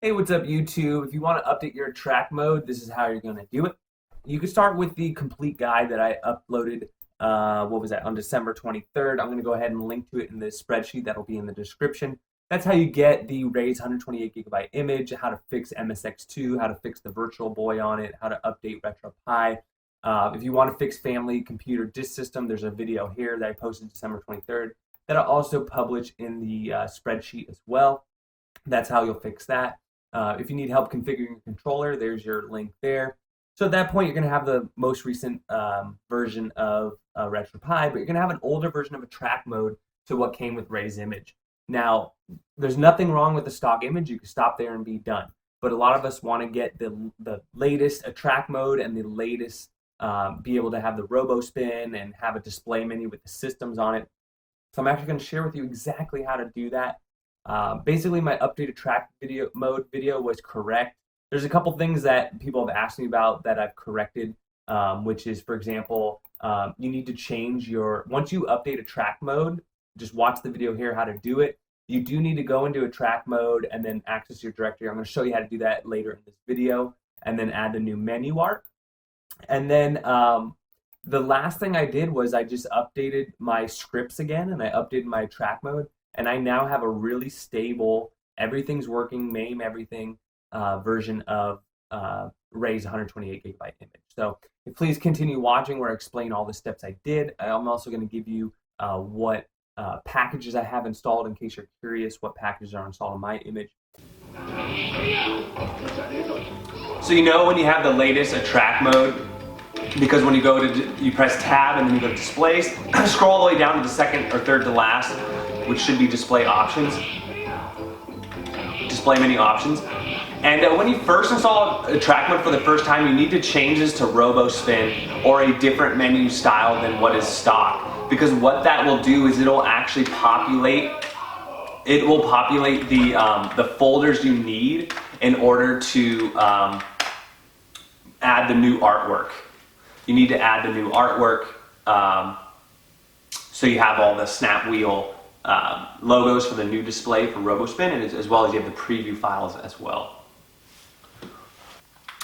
Hey, what's up, YouTube? If you want to update your track mode, this is how you're going to do it. You can start with the complete guide that I uploaded, what was that, on December 23rd. I'm going to go ahead and link to it in the spreadsheet that'll be in the description. That's how you get the Reys 128 gigabyte image, how to fix MSX2, how to fix the Virtual Boy on it, how to update RetroPie. If you want to fix family computer disk system, there's a video here that I posted December 23rd that I'll also publish in the spreadsheet as well. That's how you'll fix that. If you need help configuring your controller, there's your link there. So at that point, you're going to have the most recent version of RetroPie, but you're going to have an older version of a track mode to what came with Ray's image. Now, there's nothing wrong with the stock image. You can stop there and be done. But a lot of us want to get the latest track mode and the latest, be able to have the robospin and have a display menu with the systems on it. So I'm actually going to share with you exactly how to do that. Basically, my updated track mode video was correct. There's a couple things that people have asked me about that I've corrected, which is, for example, you need to change once you update a track mode, just watch the video here how to do it. You do need to go into a track mode and then access your directory. I'm going to show you how to do that later in this video, and then add the new menu art. And then the last thing I did was I just updated my scripts again, and I updated my track mode. And I now have a really stable, everything's working, MAME everything version of Ray's 128 gigabyte image. So please continue watching where I explain all the steps I did. I'm also going to give you what packages I have installed in case you're curious what packages are installed on my image. So you know when you have the latest track mode, because when you go to, you press tab and then you go to displays, scroll all the way down to the second or third to last, which should be display options, display menu options. And when you first install a track mode for the first time, you need to change this to robospin or a different menu style than what is stock. Because what that will do is it'll actually populate, the folders you need in order to add the new artwork. You need to add the new artwork so you have all the snap wheel logos for the new display for robospin, and as well as you have the preview files as well.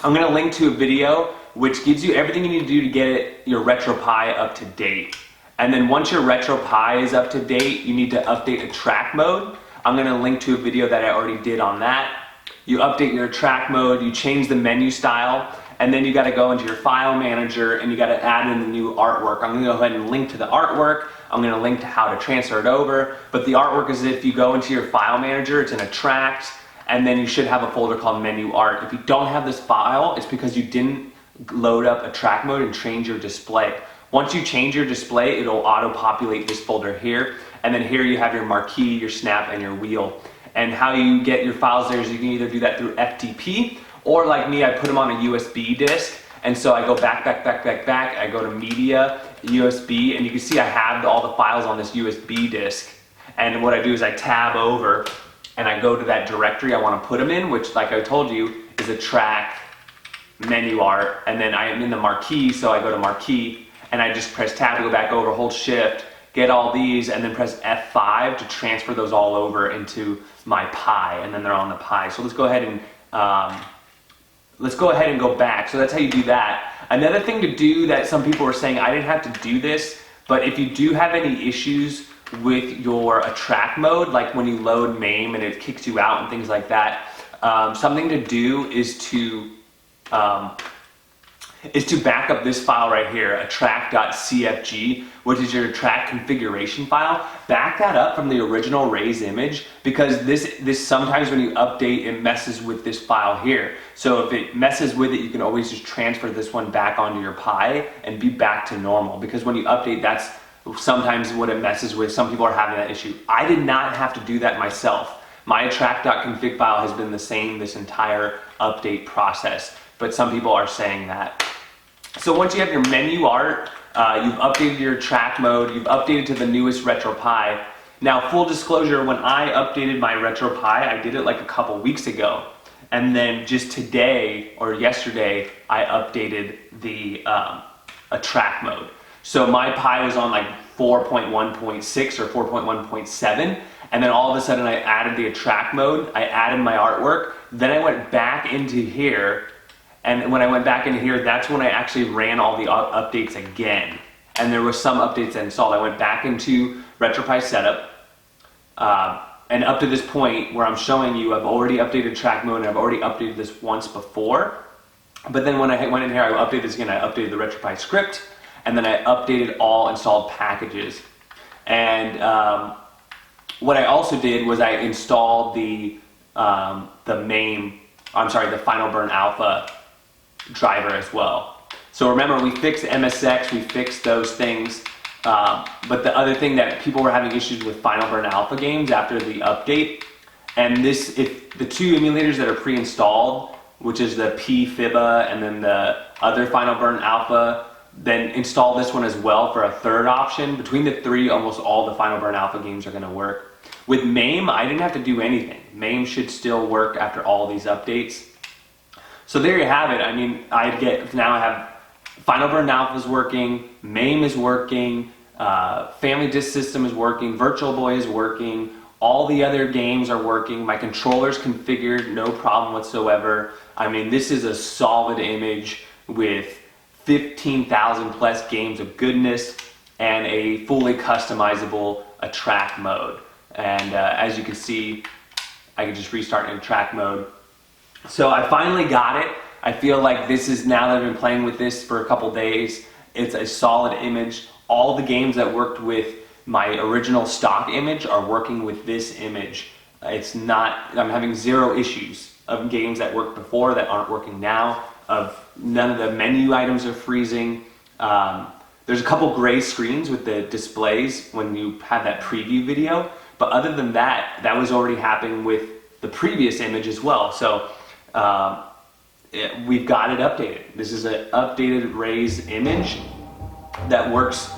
I'm going to link to a video which gives you everything you need to do to get your RetroPie up to date. And then once your RetroPie is up to date, you need to update a track mode. I'm going to link to a video that I already did on that. You update your track mode, you change the menu style, and then you got to go into your file manager and you got to add in the new artwork. I'm going to go ahead and link to the artwork. I'm going to link to how to transfer it over. But the artwork is, if you go into your file manager, it's in a tract, and then you should have a folder called menu art. If you don't have this file, it's because you didn't load up a track mode and change your display. Once you change your display, it'll auto-populate this folder here. And then here you have your marquee, your snap, and your wheel. And how you get your files there is you can either do that through FTP, or like me, I put them on a USB disk. And so I go back, I go to media, USB, and you can see I have all the files on this USB disk. And what I do is I tab over and I go to that directory I want to put them in, which, like I told you, is a track, menu art, and then I am in the marquee, so I go to marquee and I just press tab to go back over, hold shift, get all these, and then press F5 to transfer those all over into my Pi, and then they're on the Pi. So let's go ahead and go back. So that's how you do that. Another thing to do that some people were saying, I didn't have to do this, but if you do have any issues with your track mode, like when you load MAME and it kicks you out and things like that, something to do is to back up this file right here, a track.cfg, which is your track configuration file. Back that up from the original Ray's image, because this sometimes when you update, it messes with this file here. So if it messes with it, you can always just transfer this one back onto your Pi and be back to normal, because when you update, that's sometimes what it messes with. Some people are having that issue. I did not have to do that myself. My track.config file has been the same this entire update process, but some people are saying that. So once you have your menu art, you've updated your track mode, you've updated to the newest RetroPie. Now, full disclosure, when I updated my RetroPie, I did it like a couple weeks ago. And then just today or yesterday, I updated the a track mode. So my Pi was on like 4.1.6 or 4.1.7, and then all of a sudden I added the attract mode, I added my artwork, then I went back into here, and when I went back into here, that's when I actually ran all the updates again. And there were some updates that installed. I went back into RetroPie setup, and up to this point where I'm showing you, I've already updated track mode, and I've already updated this once before. But then when I went in here, I updated this again, I updated the RetroPie script, and then I updated all installed packages. And what I also did was I installed the Final Burn Alpha driver as well. So remember, we fixed MSX, we fixed those things, but the other thing that people were having issues with Final Burn Alpha games after the update, and if the two emulators that are pre-installed, which is the PFIBA and then the other Final Burn Alpha, then install this one as well for a third option. Between the three, almost all the Final Burn Alpha games are going to work. With MAME, I didn't have to do anything. MAME should still work after all these updates. So there you have it. I mean, now I have Final Burn Alpha is working, MAME is working, Family Disk System is working, Virtual Boy is working, all the other games are working, my controller's configured, no problem whatsoever. I mean, this is a solid image with 15,000 plus games of goodness and a fully customizable attract mode. And as you can see, I can just restart in attract mode. So I finally got it. I feel like this is, now that I've been playing with this for a couple days, it's a solid image. All the games that worked with my original stock image are working with this image. It's not, I'm having zero issues of games that worked before that aren't working now. None of the menu items are freezing. There's a couple gray screens with the displays when you have that preview video, but other than that, that was already happening with the previous image as well. So we've got it updated. This is an updated Reys image that works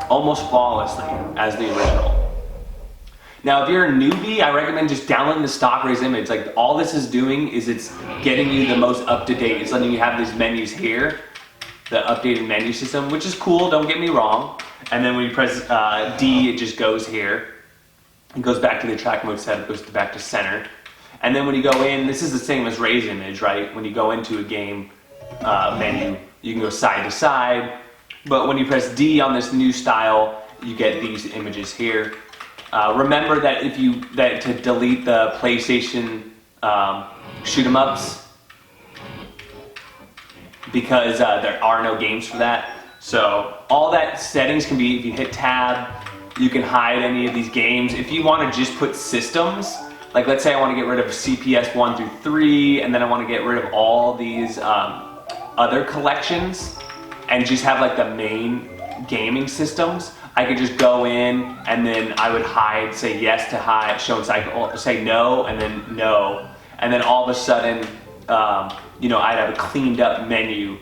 almost flawlessly as the original. Now, if you're a newbie, I recommend just downloading the stock Reys image. Like, all this is doing is it's getting you the most up-to-date. It's letting you have these menus here, the updated menu system, which is cool, don't get me wrong. And then when you press D, it just goes here. It goes back to the track mode setup, goes back to center. And then when you go in, this is the same as Reys image, right? When you go into a game menu, you can go side to side. But when you press D on this new style, you get these images here. Remember that to delete the PlayStation shoot 'em ups, because there are no games for that. So all that settings can be, if you hit tab, you can hide any of these games. If you want to just put systems, like let's say I want to get rid of CPS 1 through 3, and then I want to get rid of all these other collections, and just have like the main gaming systems, I could just go in and then I would hide, say yes to hide, show and cycle, say no, and then no. And then all of a sudden, I'd have a cleaned up menu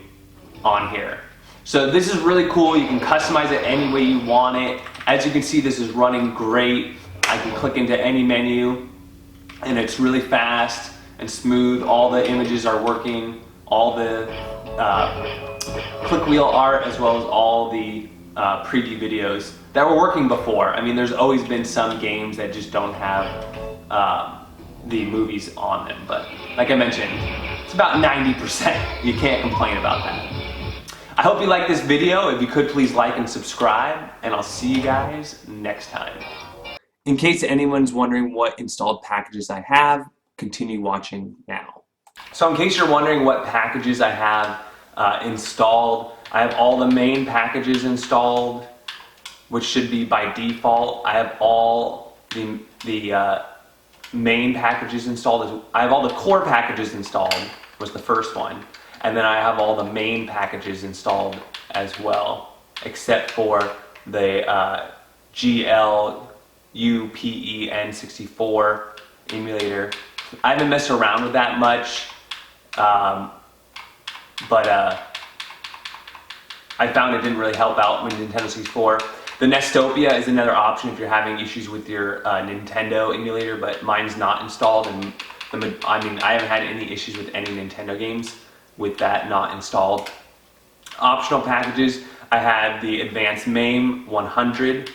on here. So this is really cool. You can customize it any way you want it. As you can see, this is running great. I can click into any menu and it's really fast and smooth. All the images are working, all the click wheel art, as well as all the preview videos that were working before. I mean, there's always been some games that just don't have the movies on them, but like I mentioned, it's about 90%. You can't complain about that. I hope you liked this video. If you could, please like and subscribe, and I'll see you guys next time. In case anyone's wondering what installed packages I have, continue watching now. So in case you're wondering what packages I have installed, I have all the main packages installed, which should be by default. I have all the main packages installed. I have all the core packages installed, was the first one. And then I have all the main packages installed as well, except for the GLUPEN64 emulator. I haven't messed around with that much, but I found it didn't really help out with Nintendo 64. The Nestopia is another option if you're having issues with your Nintendo emulator, but mine's not installed, and I haven't had any issues with any Nintendo games with that not installed. Optional packages, I had the Advanced MAME 100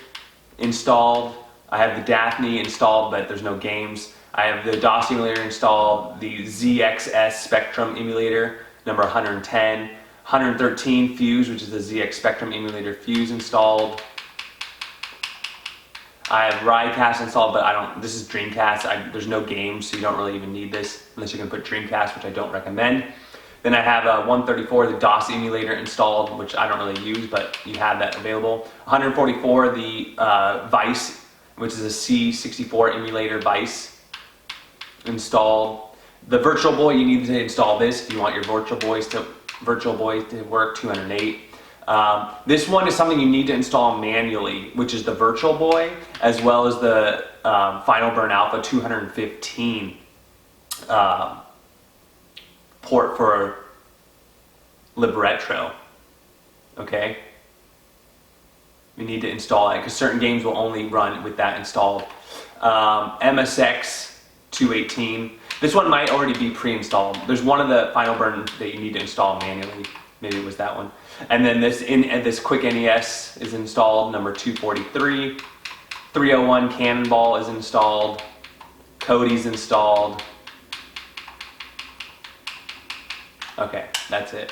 installed, I have the Daphne installed, but there's no games. I have the DOS emulator installed, the ZXS Spectrum emulator, number 110, 113 Fuse, which is the ZX Spectrum emulator Fuse installed. I have Rycast installed, but this is Dreamcast. There's no games, so you don't really even need this unless you can put Dreamcast, which I don't recommend. Then I have 134, the DOS emulator installed, which I don't really use, but you have that available. 144, the Vice, which is a C64 emulator Vice installed. The Virtual Boy, you need to install this if you want your Virtual Boy to work, 208. This one is something you need to install manually, which is the Virtual Boy, as well as the Final Burn Alpha 215 port for LibRetro. Okay? You need to install it because certain games will only run with that installed. MSX 218. This one might already be pre-installed. There's one of the Final Burn that you need to install manually. Maybe it was that one. And then this Quick NES is installed, number 243. 301 Cannonball is installed. Cody's installed. Okay, that's it.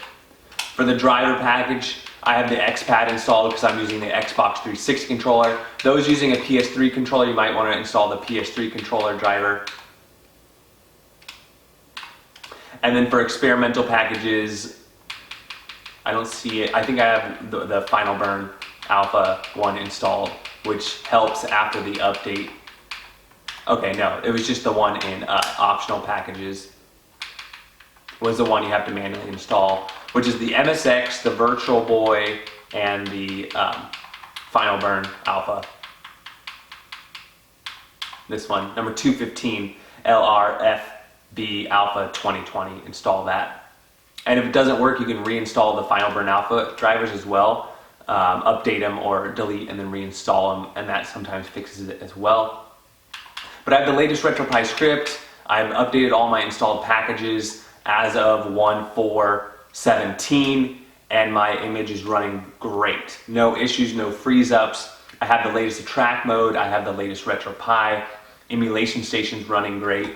For the driver package, I have the X-Pad installed because I'm using the Xbox 360 controller. Those using a PS3 controller, you might want to install the PS3 controller driver. And then for experimental packages, I don't see it. I think I have the Final Burn Alpha one installed, which helps after the update. Okay, no, it was just the one in optional packages. Was the one you have to manually install, which is the MSX, the Virtual Boy, and the Final Burn Alpha. This one, number 215, LRFB Alpha 2020, install that. And if it doesn't work, you can reinstall the Final Burn Alpha drivers as well, update them or delete and then reinstall them, and that sometimes fixes it as well. But I have the latest RetroPie script. I've updated all my installed packages as of 1.4.17, and my image is running great. No issues, no freeze-ups. I have the latest track mode. I have the latest RetroPie. Emulation station's running great.